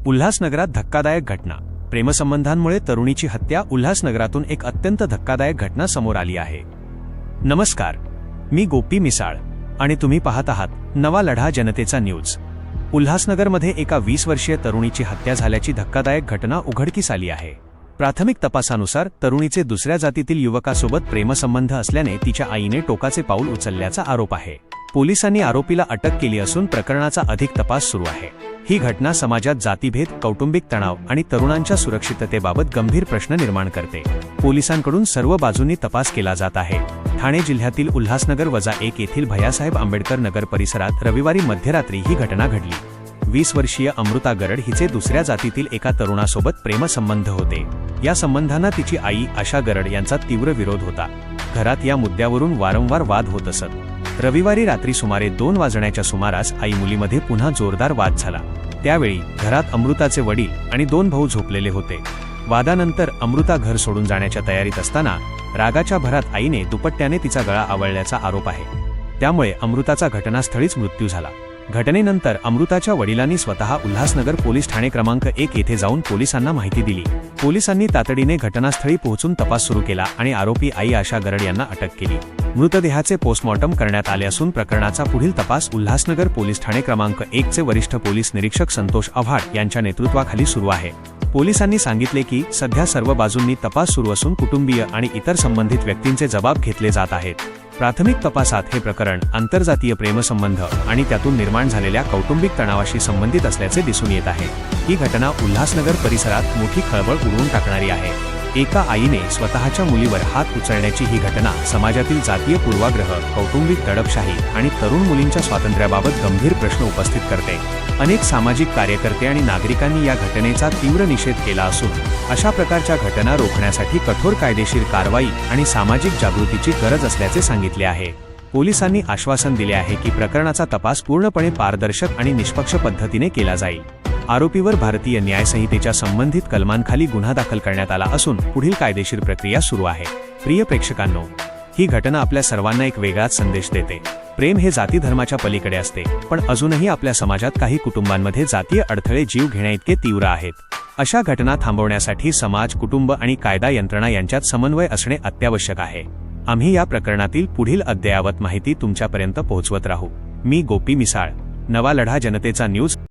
उल्हासनगरात धक्कादायक घटना. प्रेमसंबंधांमुळे तरुणीची हत्या. उल्हासनगरातून एक अत्यंत धक्कादायक घटना समोर आली आहे. नमस्कार, मी गोपी मिसाळ आणि तुम्ही पाहत आहात नवा लढा जनतेचा न्यूज. उल्हासनगरमध्ये एका 20 वर्षीय तरुणीची हत्या झाल्याची धक्कादायक घटना उघडकीस आली आहे. प्राथमिक तपासानुसार तरुणीचे दुसऱ्या जातीतील युवकासोबत प्रेमसंबंध असल्याने तिच्या आईने टोकाचे पाऊल उचलल्याचा आरोप आहे. पोलिसांनी आरोपीला अटक केली असून प्रकरणाचा अधिक तपास सुरू आहे. ही घटना समाजात जातीभेद, कौटुंबिक तणाव आणि तरुणांच्या सुरक्षिततेबाबत गंभीर प्रश्न निर्माण करते. पोलिसांकडून सर्व बाजूंनी तपास केला जात आहे. ठाणे जिल्ह्यातील उल्हासनगर -1 येथील भैयासाहेब आंबेडकर नगर परिसरात रविवारी मध्यरात्री ही घटना घडली. 20 वर्षीय अमृता गरड हिचे दुसऱ्या जातीतील एका तरुणासोबत प्रेमसंबंध होते. या संबंधांना तिची आई आशा गरड यांचा तीव्र विरोध होता. घरात या मुद्द्यावरून वारंवार वाद होत असत. रविवारी रात्री सुमारे 2 वाजण्याच्या सुमारास आई मुलीमध्ये पुन्हा जोरदार वाद झाला. त्यावेळी घरात अमृताचे वडील आणि 2 भाऊ झोपलेले होते. वादानंतर अमृता घर सोडून जाण्याच्या तयारीत असताना रागाच्या भरात आईने दुपट्ट्याने तिचा गळा आवळल्याचा आरोप आहे. त्यामुळे अमृताचा घटनास्थळीच मृत्यू झाला. घटनेनंतर अमृताच्या वडिलांनी स्वतः उल्हासनगर पोलीस ठाणे क्रमांक 1 येथे जाऊन पोलिसांना माहिती दिली. पोलिसांनी तातडीने घटनास्थळी पोहोचून तपास सुरू केला आणि आरोपी आई आशा गरड यांना अटक केली. मृतदेहाचे पोस्टमॉर्टम करण्यात आले असून प्रकरणाचा पुढील तपास उल्हासनगर पोलीस ठाणे क्रमांक 1 चे वरिष्ठ पोलीस निरीक्षक संतोष आव्हाड यांच्या नेतृत्वाखाली सुरू आहे. पोलिसांनी सांगितले की सध्या सर्व बाजूंनी तपास सुरू असून कुटुंबीय आणि इतर संबंधित व्यक्तींचे जबाब घेतले जात आहेत. प्राथमिक तपासात हे प्रकरण आंतरजातीय प्रेमसंबंध आणि त्यातून निर्माण झालेल्या कौटुंबिक तणावाशी संबंधित असल्याचे दिसून येत आहे. ही घटना उल्हासनगर परिसरात मोठी खळबळ उडवून टाकणारी आहे. एका आईने स्वतःच्या मुलीवर हात उचलण्याची ही घटना समाजातील जातीय पूर्वाग्रह, कौटुंबिक दडपशाही आणि तरुण मुलींच्या स्वातंत्र्याबाबत गंभीर प्रश्न उपस्थित करते. अनेक सामाजिक कार्यकर्ते आणि नागरिकांनी या घटनेचा तीव्र निषेध केला असून अशा प्रकारच्या घटना रोखण्यासाठी कठोर कायदेशीर कारवाई आणि सामाजिक जागृतीची गरज असल्याचे सांगितले आहे. पोलिसांनी आश्वासन दिले आहे की प्रकरणाचा तपास पूर्णपणे पारदर्शक आणि निष्पक्ष पद्धतीने केला जाईल. आरोपीवर भारतीय न्याय संहितेच्या संबंधित कलमांखाली गुन्हा दाखल करण्यात आला असून पुढील कायदेशीर प्रक्रिया सुरू आहे. प्रिय प्रेक्षकांनो, ही घटना आपल्या सर्वांना एक वेगळाच संदेश देते. प्रेम हे जाती धर्माच्या पलीकडे असते, पण अजूनही आपल्या समाजात काही कुटुंबांमध्ये जातीय अडथळे जीव घेण्याइतके तीव्र आहेत. अशा घटना थांबवण्यासाठी समाज, कुटुंब आणि कायदा यंत्रणा यांच्यात समन्वय असणे अत्यावश्यक आहे. आम्ही या प्रकरणातील पुढील अद्ययावत माहिती तुमच्यापर्यंत पोहोचवत राहू. मी गोपी मिसाळ, नवा लढा जनतेचा न्यूज.